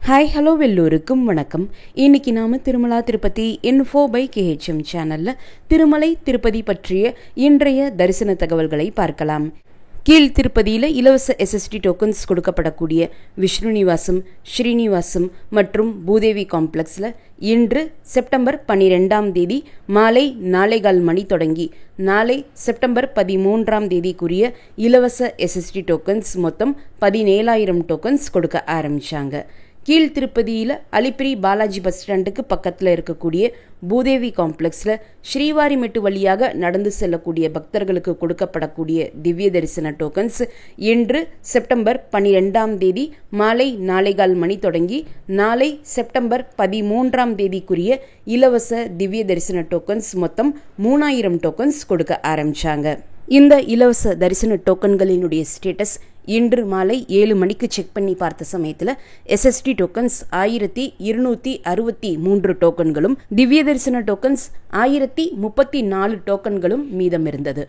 Hi hello வெல்லூருக்கும் வணக்கம். இன்னைக்கு நாம Tirumala Tirupati info by KHM சேனல்ல திருமலை திருப்பதி பற்றிய இன்றைய தரிசன தகவல்களை பார்க்கலாம். கீழ் திருப்பதியில் இலவச SST டோக்கன்ஸ் கொடுக்கப்படக்கூடிய விஷ்ணுநிவாசம், ஸ்ரீனிவாசம் மற்றும் பூதேவி காம்ப்ளெக்ஸில் இன்று செப்டம்பர் 12 மாலை 4:15 மணி தொடங்கி நாளை செப்டம்பர் 13 இலவச SST டோக்கன்ஸ் மொத்தம் 17,000 டோக்கன்ஸ் கொடுக்க ஆரம்பிச்சாங்க. கீழ் திருப்பதியில் அலிப்பிரி பாலாஜி பஸ் ஸ்டாண்டுக்கு பக்கத்தில் இருக்கக்கூடிய பூதேவி காம்ப்ளெக்ஸில் ஸ்ரீவாரிமெட்டு வழியாக நடந்து செல்லக்கூடிய பக்தர்களுக்கு கொடுக்கப்படக்கூடிய திவ்ய தரிசன டோக்கன்ஸ் இன்று செப்டம்பர் 12 மாலை 4:15 மணி தொடங்கி நாளை செப்டம்பர் 13 இலவச திவ்ய தரிசன டோக்கன்ஸ் மொத்தம் 3,000 டோக்கன்ஸ் கொடுக்க ஆரம்பிச்சாங்க. இந்த இலவச தரிசன டோக்கன்களினுடைய ஸ்டேட்டஸ் இன்று மாலை 7 மணிக்கு செக் பண்ணி பார்த்த சமயத்தில் SST டோக்கன்ஸ் 1,263 டோக்கன்களும், திவ்ய தரிசன டோக்கன்ஸ் 1,034 டோக்கன்களும் மீதம் இருந்தது.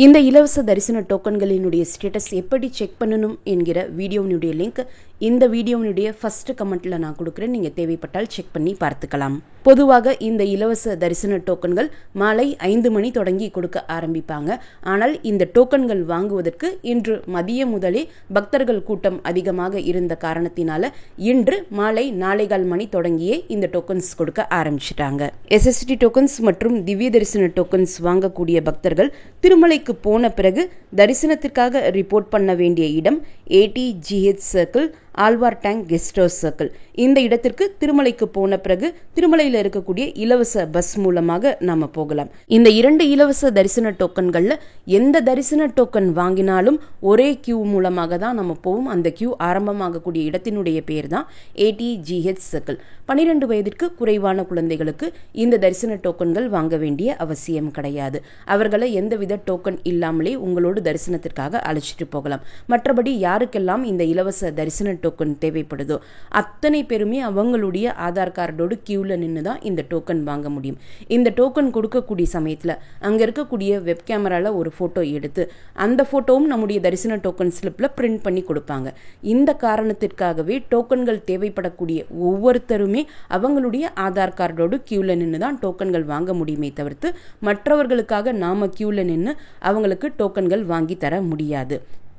இந்த இலவச தரிசன டோக்கன்களினுடைய ஸ்டேட்டஸ் எப்படி செக் பண்ணணும் என்கிற வீடியோனுடைய லிங்க் இந்த வீடியோனுடைய ஃபர்ஸ்ட் கமெண்ட்ல நான் கொடுக்குறேன். நீங்கள் தேவைப்பட்டால் செக் பண்ணி பார்த்துக்கலாம். பொதுவாக இந்த இலவச தரிசன டோக்கன்கள் மாலை 5 மணி தொடங்கி கொடுக்க ஆரம்பிப்பாங்க. ஆனால் இந்த டோக்கன்கள் வாங்குவதற்கு இன்று மதியம் முதலே பக்தர்கள் கூட்டம் அதிகமாக இருந்த காரணத்தினால இன்று மாலை 4:15 மணி தொடங்கியே இந்த டோக்கன்ஸ் கொடுக்க ஆரம்பிச்சிட்டாங்க. SST டோக்கன்ஸ் மற்றும் திவ்ய தரிசன டோக்கன்ஸ் வாங்கக்கூடிய பக்தர்கள் திருமலைக்கு போன பிறகு தரிசனத்திற்காக ரிப்போர்ட் பண்ண வேண்டிய இடம் ATGH circle, Alwar tank guest house circle. இந்த இடத்திற்கு திருமலைக்கு போன பிறகு திருமலையில் இருக்கக்கூடிய இலவச பஸ் மூலமாக நாம போகலாம். இந்த 2 இலவச தரிசன டோக்கன்கள்ல எந்த தரிசன டோக்கன் வாங்கினாலும் ஒரே கியூ மூலமாக தான் நம்ம போவோம். அந்த கியூ ஆரம்பமாகக்கூடிய இடத்தினுடைய பேர் தான் ATGH சர்க்கிள். 12 வயதிற்கு குறைவான குழந்தைகளுக்கு இந்த தரிசன டோக்கன்கள் வாங்க வேண்டிய அவசியம் கிடையாது. அவர்களை எந்தவித டோக்கன் இல்லாமலே உங்களோடு தரிசனத்திற்காக அழைச்சிட்டு போகலாம். மற்றபடி யாருக்கெல்லாம் இந்த இலவச தரிசன டோக்கன் தேவைப்படுதோ அத்தனை பேருமே அவங்களுடைய ஆதார் கார்டோடு கியூல நின்று தான் இந்த டோக்கன் வாங்க முடியும். இந்த டோக்கன் கொடுக்கக்கூடிய சமயத்தில் அங்கே இருக்கக்கூடிய வெப் கேமரால ஒரு போட்டோ எடுத்து அந்த போட்டோவும் நம்முடைய தரிசன டோக்கன் ஸ்லிப்ல பிரிண்ட் பண்ணி கொடுப்பாங்க. இந்த காரணத்திற்காகவே டோக்கன்கள் தேவைப்படக்கூடிய ஒவ்வொருத்தருமே அவங்களுடைய ஆதார் கார்டோடு கியூல நின்று தான் டோக்கன்கள் வாங்க முடியுமே தவிர்த்து மற்றவர்களுக்காக நாம கியூல நின்று அவங்களுக்கு டோக்கன்கள் வாங்கி தர முடியாது.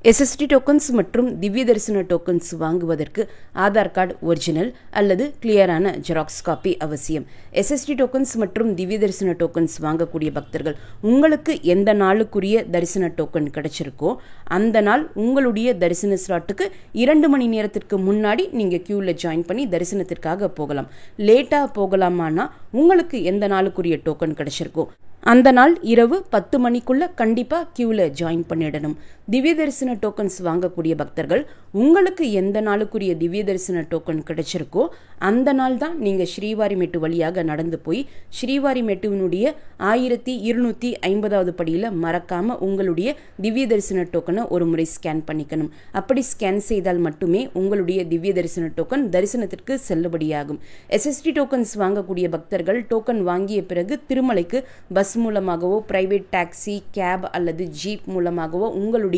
SST டோக்கன்ஸ் மற்றும் திவ்ய தரிசன டோக்கன்ஸ் வாங்குவதற்கு ஆதார் கார்டு ஒரிஜினல் அல்லது கிளியரான ஜெராக்ஸ் காப்பி அவசியம். SST டோக்கன்ஸ் மற்றும் திவ்ய தரிசன டோக்கன்ஸ் வாங்கக்கூடிய பக்தர்கள் உங்களுக்கு எந்த நாளுக்குரிய தரிசன டோக்கன் கிடைச்சிருக்கோ அந்த நாள் உங்களுடைய தரிசன ஸ்லாட்டுக்கு 2 மணி நேரத்திற்கு முன்னாடி நீங்க கியூல ஜாயின் பண்ணி தரிசனத்திற்காக போகலாம். லேட்டா போகலாமான்னா உங்களுக்கு எந்த நாளுக்குரிய டோக்கன் கிடைச்சிருக்கோ அந்த நாள் இரவு 10 மணிக்குள்ள கண்டிப்பா கியூல ஜாயின் பண்ணிடணும். திவ்ய தரிசன டோக்கன்ஸ் வாங்கக்கூடிய பக்தர்கள் உங்களுக்கு எந்த நாளுக்குரிய திவ்ய தரிசன டோக்கன் கிடைச்சிருக்கோ அந்த நாள் தான் நீங்க ஸ்ரீவாரிமெட்டு வழியாக நடந்து போய் ஸ்ரீவாரிமெட்டுவினுடைய 1250வது படியில மறக்காம உங்களுடைய திவ்ய தரிசன டோக்கனை ஒரு முறை ஸ்கேன் பண்ணிக்கணும். அப்படி ஸ்கேன் செய்தால் மட்டுமே உங்களுடைய திவ்ய தரிசன டோக்கன் தரிசனத்திற்கு செல்லுபடியாகும். SST டோக்கன்ஸ் வாங்கக்கூடிய பக்தர்கள் டோக்கன் வாங்கிய பிறகு திருமலைக்கு பஸ் மூலமாகவோ, பிரைவேட் டாக்ஸி, கேப் அல்லது ஜீப் மூலமாகவோ, உங்களுடைய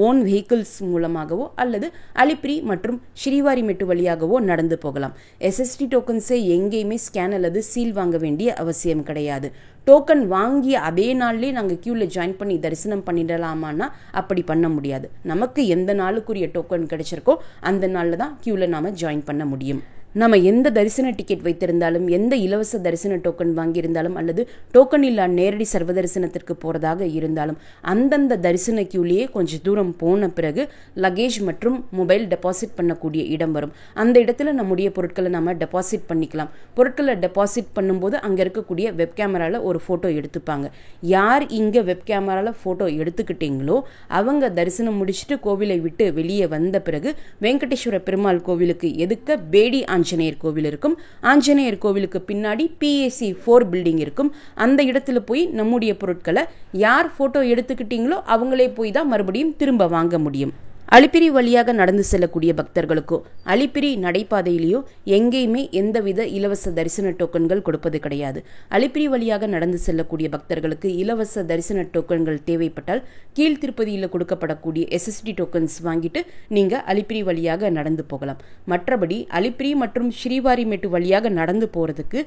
ஓன் வெஹிக்கிள்ஸ் மூலமாகவோ அல்லது அலிப்பிரி மற்றும் ஸ்ரீவாரிமெட்டு வழியாகவோ நடந்து போகலாம். SST டோக்கன்ஸை எங்கேயுமே ஸ்கேன் அல்லது சீல் வாங்க வேண்டிய அவசியம் கிடையாது. டோக்கன் வாங்கிய அதே நாள்லேயே நாங்கள் கியூவில் ஜாயின் பண்ணி தரிசனம் பண்ணிடலாமான்னா அப்படி பண்ண முடியாது. நமக்கு எந்த நாளுக்குரிய டோக்கன் கிடைச்சிருக்கோ அந்த நாளில் தான் கியூவில் நாம் ஜாயின் பண்ண முடியும். நம்ம எந்த தரிசன டிக்கெட் வைத்திருந்தாலும், எந்த இலவச தரிசன டோக்கன் வாங்கியிருந்தாலும் அல்லது டோக்கன் இல்லா நேரடி சர்வ தரிசனத்திற்கு போகிறதாக இருந்தாலும் அந்தந்த தரிசன கியூலேயே கொஞ்சம் தூரம் போன பிறகு லக்கேஜ் மற்றும் மொபைல் டெபாசிட் பண்ணக்கூடிய இடம் வரும். அந்த இடத்துல நம்முடைய பொருட்களை நம்ம டெபாசிட் பண்ணிக்கலாம். பொருட்களை டெபாசிட் பண்ணும்போது அங்கே இருக்கக்கூடிய வெப் கேமராவில் ஒரு ஃபோட்டோ எடுத்துப்பாங்க. யார் இங்கே வெப் கேமராவில் ஃபோட்டோ எடுத்துக்கிட்டீங்களோ அவங்க தரிசனம் முடிச்சுட்டு கோவிலை விட்டு வெளியே வந்த பிறகு வெங்கடேஸ்வர பெருமாள் கோவிலுக்கு எதுக்க பேடி ஆஞ்சநேயர் கோவில் இருக்கும். ஆஞ்சநேயர் கோவிலுக்கு பின்னாடி PAC 4 பில்டிங் இருக்கும். அந்த இடத்துல போய் நம்முடைய பொருட்களை யார் போட்டோ எடுத்துக்கிட்டீங்களோ அவங்களே போய் தான் மறுபடியும் திரும்ப வாங்க முடியும். அலிப்பிரி வழியாக நடந்து செல்லக்கூடிய பக்தர்களுக்கோ அலிப்பிரி நடைபாதையிலேயோ எங்கேயுமே எந்தவித இலவச தரிசன டோக்கன்கள் கொடுப்பது கிடையாது. அலிப்பிரி வழியாக நடந்து செல்லக்கூடிய பக்தர்களுக்கு இலவச தரிசன டோக்கன்கள் தேவைப்பட்டால் கீழ்த்திருப்பதியில் கொடுக்கப்படக்கூடிய SSD டோக்கன்ஸ் வாங்கிட்டு நீங்க அலிப்பிரி வழியாக நடந்து போகலாம். மற்றபடி அலிப்பிரி மற்றும் ஸ்ரீவாரிமேட்டு வழியாக நடந்து போறதுக்கு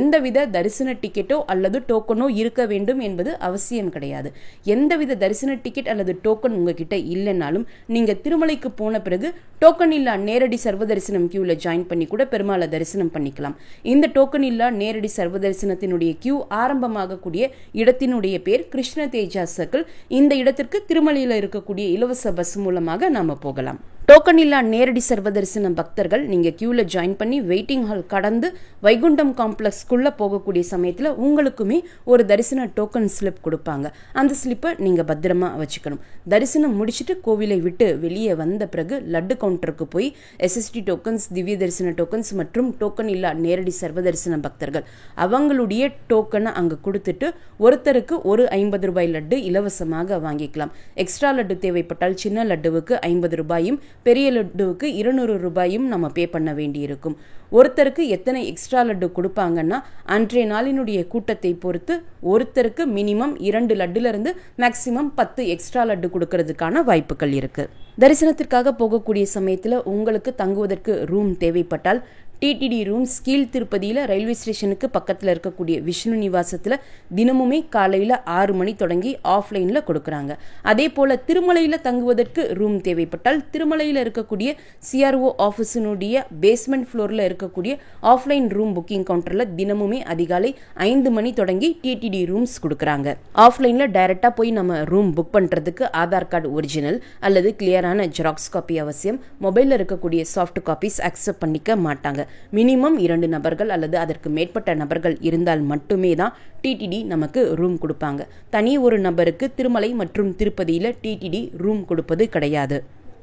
எந்தவித தரிசன டிக்கெட்டோ அல்லது டோக்கனோ இருக்க வேண்டும் என்பது அவசியம் கிடையாது. எந்தவித தரிசன டிக்கெட் அல்லது டோக்கன் உங்ககிட்ட இல்லைன்னாலும் நீங்க திருமலைக்கு போன பிறகு டோக்கன் இல்லா நேரடி சர்வ தரிசனம் கியூல ஜாயின் பண்ணி கூட பெருமாளை தரிசனம் பண்ணிக்கலாம். இந்த டோக்கன் இல்லா நேரடி சர்வ தரிசனத்தினுடைய கியூ ஆரம்பமாகக்கூடிய இடத்தினுடைய பேர் கிருஷ்ண தேஜா சர்க்கிள். இந்த இடத்திற்கு திருமலையில் இருக்கக்கூடிய இலவச பஸ் மூலமாக நாம போகலாம். டோக்கன் இல்லா நேரடி சர்வ தரிசன பக்தர்கள் நீங்க கியூல ஜாயின் பண்ணி வெயிட்டிங் ஹால் கடந்து வைகுண்டம் காம்ப்ளெக்ஸ்க்குள்ள போகக்கூடிய சமயத்துல உங்களுக்குமே ஒரு தரிசன டோக்கன் ஸ்லிப் கொடுப்பாங்க. அந்த ஸ்லிப்பை நீங்க பத்திரமா வச்சுக்கணும். தரிசனம் முடிச்சுட்டு கோவிலை விட்டு வெளியே வந்த பிறகு லட்டு கவுண்டருக்கு போய் SSD டோக்கன்ஸ், திவ்ய தரிசன டோக்கன்ஸ் மற்றும் டோக்கன் இல்லா நேரடி சர்வ தரிசன பக்தர்கள் அவங்களுடைய டோக்கனை அங்க கொடுத்துட்டு ஒருத்தருக்கு ஒரு 50 ரூபாய் லட்டு இலவசமாக வாங்கிக்கலாம். எக்ஸ்ட்ரா லட்டு தேவைப்பட்டால் சின்ன லட்டுவுக்கு 50 ரூபாயும் பெரிய லட்டுவுக்கு 200 ரூபாயும் நம்ம பே பண்ண வேண்டியிருக்கும். ஒருத்தருக்கு எத்தனை எக்ஸ்ட்ரா லட்டு கொடுப்பாங்கன்னா அன்றைய நாளினுடைய கூட்டத்தை பொறுத்து ஒருத்தருக்கு மினிமம் 2 லட்டுல இருந்து மேக்சிமம் 10 எக்ஸ்ட்ரா லட்டு கொடுக்கறதுக்கான வாய்ப்புகள் இருக்கு. தரிசனத்திற்காக போகக்கூடிய சமயத்துல உங்களுக்கு தங்குவதற்கு ரூம் தேவைப்பட்டால் TTD ரூம்ஸ் கீழ்த்திருப்பதியில் ரயில்வே ஸ்டேஷனுக்கு பக்கத்தில் இருக்கக்கூடிய விஷ்ணு நிவாசத்தில் தினமுமே காலையில் 6 மணி தொடங்கி ஆஃப்லைனில் கொடுக்குறாங்க. அதே போல் திருமலையில் தங்குவதற்கு ரூம் தேவைப்பட்டால் திருமலையில் இருக்கக்கூடிய CRO ஆஃபீஸினுடைய பேஸ்மெண்ட் ஃப்ளோரில் இருக்கக்கூடிய ஆஃப்லைன் ரூம் புக்கிங் கவுண்டரில் தினமுமே அதிகாலை 5 மணி தொடங்கி TTD ரூம்ஸ் கொடுக்குறாங்க. ஆஃப்லைனில் டைரெக்டாக போய் நம்ம ரூம் புக் பண்ணுறதுக்கு ஆதார் கார்டு ஒரிஜினல் அல்லது கிளியரான ஜெராக்ஸ் காப்பி அவசியம். மொபைலில் இருக்கக்கூடிய சாஃப்ட் காப்பீஸ் அக்செப்ட் பண்ணிக்க மாட்டாங்க. மினிமம் 2 நபர்கள் அல்லது அதற்கு மேற்பட்ட நபர்கள் இருந்தால் மட்டுமே தான் TTD நமக்கு ரூம் கொடுப்பாங்க. தனி ஒரு நபருக்கு திருமலை மற்றும் திருப்பதியில் TTD ரூம் கொடுப்பது கிடையாது.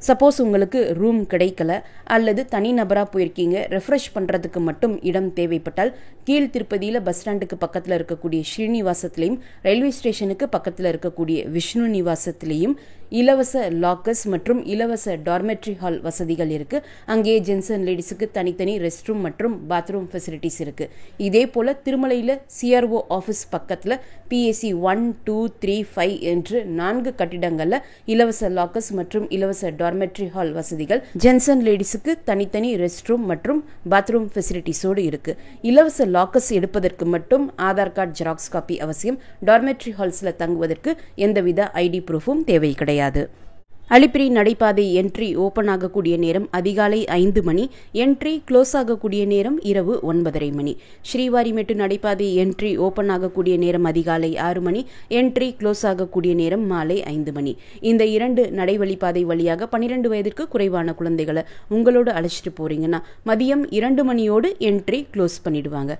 சப்போஸ் உங்களுக்கு ரூம் கிடைக்கல அல்லது தனி நபராக போயிருக்கீங்க, ரெஃப்ரெஷ் பண்ணுறதுக்கு மட்டும் இடம் தேவைப்பட்டால் கீழ்த்திருப்பதியில் பஸ் ஸ்டாண்டுக்கு பக்கத்தில் இருக்கக்கூடிய ஸ்ரீனிவாசத்திலையும் ரயில்வே ஸ்டேஷனுக்கு பக்கத்தில் இருக்கக்கூடிய விஷ்ணு நிவாசத்திலையும் இலவச லாக்கர்ஸ் மற்றும் இலவச டார்மெட்ரி ஹால் வசதிகள் இருக்கு. அங்கே ஜென்ஸ் அண்ட் லேடிஸுக்கு தனித்தனி ரெஸ்ட் ரூம் மற்றும் பாத்ரூம் ஃபெசிலிட்டிஸ் இருக்கு. இதே போல திருமலையில் CRO ஆஃபீஸ் பக்கத்தில் PAC 1, 2, 3, 5 என்று 4 கட்டிடங்கள்ல இலவச லாக்கர்ஸ் மற்றும் இலவச டார்மெட்ரி ஹால் வசதிகள், ஜென்ஸ் அண்ட் லேடிஸுக்கு தனித்தனி ரெஸ்ட் ரூம் மற்றும் பாத்ரூம் ஃபெசிலிட்டிஸோடு இருக்கு. இலவச லாக்கர்ஸ் எடுப்பதற்கு மட்டும் ஆதார் கார்டு ஜெராக்ஸ் காப்பி அவசியம். டார்மெட்ரி ஹால்ஸ்ல தங்குவதற்கு எந்தவித ID ப்ரூஃபும் தேவை கிடையாது. அலிப்பிரி நடைபாதை என்ட்ரி ஓபன் ஆகக்கூடிய நேரம் அதிகாலை 5 மணி, என்ட்ரி க்ளோஸ் ஆகக்கூடிய நேரம் இரவு 9:30 மணி. ஸ்ரீவாரிமேட்டு நடைபாதை என்ட்ரி ஓபன் ஆகக்கூடிய நேரம் அதிகாலை 6 மணி, என்ட்ரி க்ளோஸ் ஆகக்கூடிய நேரம் மாலை 5 மணி. இந்த 2 நடைவழிப்பாதை வழியாக 12 வயதிற்கு குறைவான குழந்தைகளை உங்களோடு அழைச்சிட்டு போறீங்கன்னா மதியம் 2 மணியோடு என்ட்ரி க்ளோஸ் பண்ணிடுவாங்க.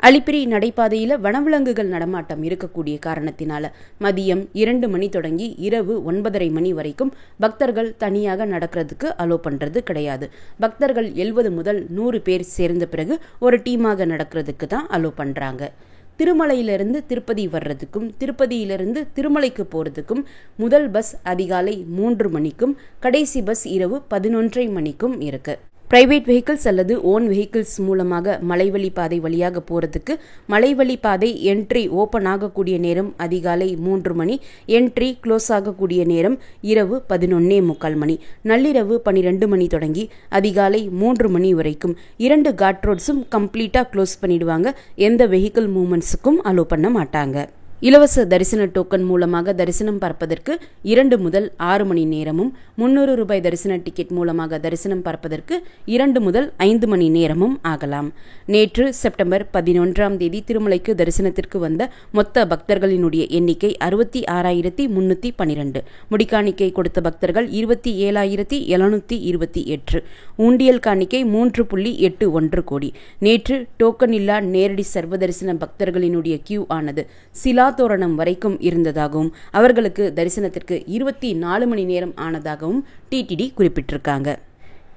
அலிப்பிரி நடைபாதையில் வனவிலங்குகள் நடமாட்டம் இருக்கக்கூடிய காரணத்தினால மதியம் 2 மணி தொடங்கி இரவு 9:30 மணி வரைக்கும் பக்தர்கள் தனியாக நடக்கிறதுக்கு அலோ பண்றது கிடையாது. பக்தர்கள் 70 முதல் 100 பேர் சேர்ந்த பிறகு ஒரு டீமாக நடக்கிறதுக்கு தான் அலோ பண்றாங்க. திருமலையிலிருந்து திருப்பதி வர்றதுக்கும் திருப்பதியிலிருந்து திருமலைக்கு போறதுக்கும் முதல் பஸ் அதிகாலை 3 மணிக்கும் கடைசி பஸ் இரவு 11:30 மணிக்கும் இருக்கு. பிரைவேட் வெஹிக்கிள்ஸ் அல்லது ஓன் வெஹிக்கிள்ஸ் மூலமாக மலைவழி பாதை வழியாக போகிறதுக்கு மலைவழி பாதை என்ட்ரி ஓப்பன் ஆகக்கூடிய நேரம் அதிகாலை 3 மணி, என்ட்ரி க்ளோஸ் ஆகக்கூடிய நேரம் இரவு 11:45 மணி. நள்ளிரவு 12 மணி தொடங்கி அதிகாலை 3 மணி வரைக்கும் 2 காட் ரோட்ஸும் கம்ப்ளீட்டாக க்ளோஸ் பண்ணிடுவாங்க. எந்த வெஹிக்கிள் மூவ்மெண்ட்ஸுக்கும் அலோ பண்ண மாட்டாங்க. இலவச தரிசன டோக்கன் மூலமாக தரிசனம் பார்ப்பதற்கு 2 முதல் 6 மணி நேரமும், 300 ரூபாய் தரிசன டிக்கெட் மூலமாக தரிசனம் பார்ப்பதற்கு 2 முதல் 5 மணி நேரமும் ஆகலாம். நேற்று செப்டம்பர் 11ஆம் தேதி திருமலைக்கு தரிசனத்திற்கு வந்த மொத்த பக்தர்களினுடைய எண்ணிக்கை 66,312. முடிக்காணிக்கை கொடுத்த பக்தர்கள் 27,728. ஊண்டியல் காணிக்கை 3.81 கோடி. நேற்று டோக்கன் இல்லா நேரடி சர்வ தரிசன பக்தர்களினுடைய கியூ ஆனது சிலா தோரணம் வரைக்கும் இருந்ததாகவும் அவர்களுக்கு தரிசனத்திற்கு 24 மணி நேரம் ஆனதாகவும் TTD குறிப்பிட்டிருக்காங்க.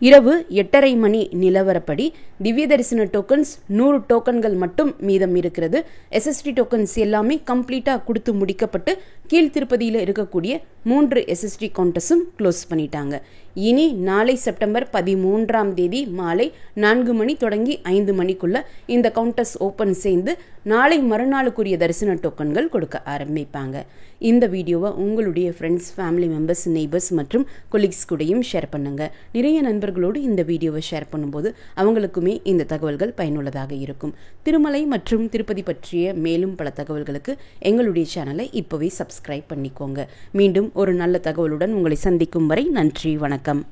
இரவு 8:30 மணி நிலவரப்படி திவ்ய தரிசன டோக்கன்ஸ் 100 டோக்கன்கள் மட்டும் மீதம் இருக்கிறது. SSD டோக்கன்ஸ் எல்லாமே கம்ப்ளீட்டா கொடுத்து முடிக்கப்பட்டு கீழ்த்திருப்பதியில் இருக்கக்கூடிய 3 SST கவுண்டர்ஸும் க்ளோஸ் பண்ணிட்டாங்க. இனி நாளை செப்டம்பர் 13ஆம் தேதி மாலை 4 மணி தொடங்கி 5 மணிக்குள்ள இந்த கவுண்டர்ஸ் ஓப்பன் செய்து நாளை மறுநாளுக்குரிய தரிசன டோக்கன்கள் கொடுக்க ஆரம்பிப்பாங்க. இந்த வீடியோவை உங்களுடைய ஃப்ரெண்ட்ஸ், ஃபேமிலி மெம்பர்ஸ், நெய்பர்ஸ் மற்றும் கொலீக்ஸ் கூடயும் ஷேர் பண்ணுங்க. நிறைய நண்பர்களோடு இந்த வீடியோவை ஷேர் பண்ணும்போது அவங்களுக்குமே இந்த தகவல்கள் பயனுள்ளதாக இருக்கும். திருமலை மற்றும் திருப்பதி பற்றிய மேலும் பல தகவல்களுக்கு எங்களுடைய சேனலை இப்போவே சப்ஸ்கிரைப் பண்ணிக்கோங்க. மீண்டும் ஒரு நல்ல தகவலுடன் உங்களை சந்திக்கும் வரை நன்றி, வணக்கம்.